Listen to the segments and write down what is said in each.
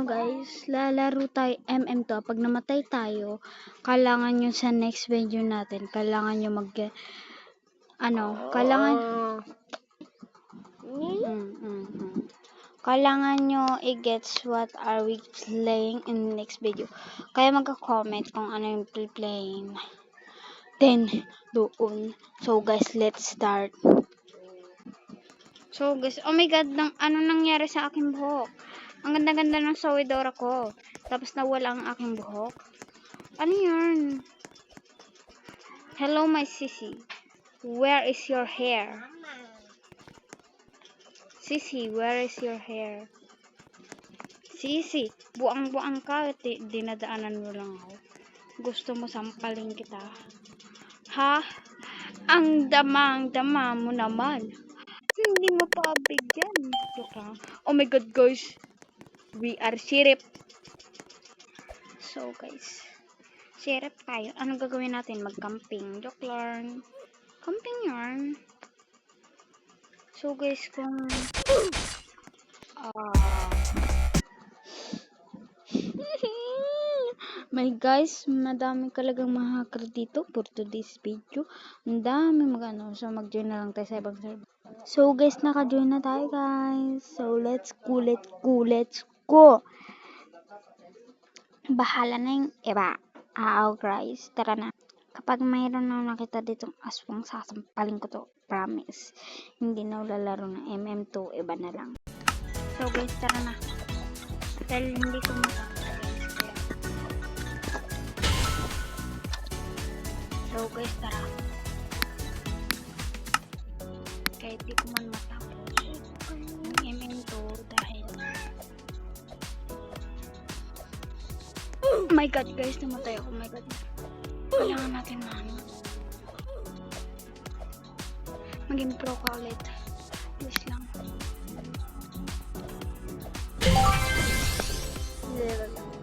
guys. Lalaro tayo MM2. Pag namatay tayo, kailangan nyo sa next video natin, kailangan nyo kailangan nyo i-gets what are we playing in the next video. Kaya magka-comment kung ano yung playing. Then, doon. So guys, let's start. So guys, oh my god, ano nangyari sa aking buhok? Ang ganda-ganda ng sawidora ko. Tapos nawala ang aking buhok. Ano yun? Hello my sissy. Where is your hair? Sissy, where is your hair? Sissy, buang-buang ka. Dinadaanan mo lang ako. Gusto mo sampalin kita? Ha? Ang damang-dama mo naman. Hindi mo pa bigyan. Joke lang. Oh my god guys. We are sirip. So guys. Sirip tayo. Anong gagawin natin? Mag-camping. Joke lang. Camping yarn. So guys kung my guys, madami talagang mahacker dito for today's video. Ang dami so mag-join na lang tayo sa ibang server. So guys, naka-join na tayo guys. So let's go. Bahala na yung iba. Guys, tara na. Kapag mayroon na nakita ditong aswang, sasampalin ko to. Promise. Hindi na lalaro ng MM2, iba na lang. So guys, tara na. Dahil hindi ko So guys, tara. Kahit di ko man matapos yung MM2 dahil oh my god guys, namatay ako. Oh my god. Kailangan natin maging pro ka ulit. Please lang. Zero lang.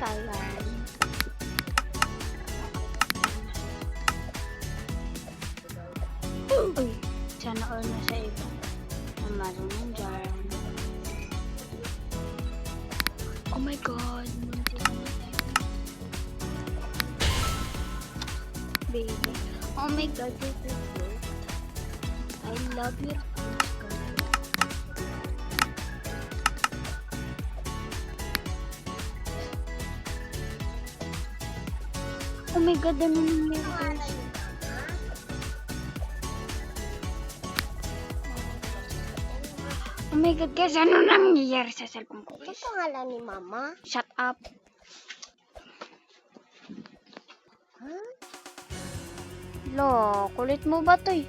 Thailand. Uy, sana all na sa iba. Ang marunong dyan. Oh my god. Baby. Oh my god, you're so cute. I love your oh my god, ano nangyari guys? Oh my god guys, ano nangyayari sa cellphone ko guys? Ano pangalan ni mama? Shut up. Huh? Lo, kulit mo ba to eh?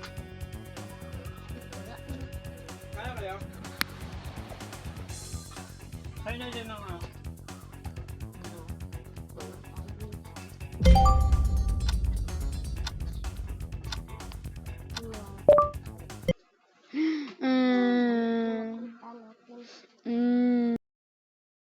Kaya kayo? Kaya na dyan ang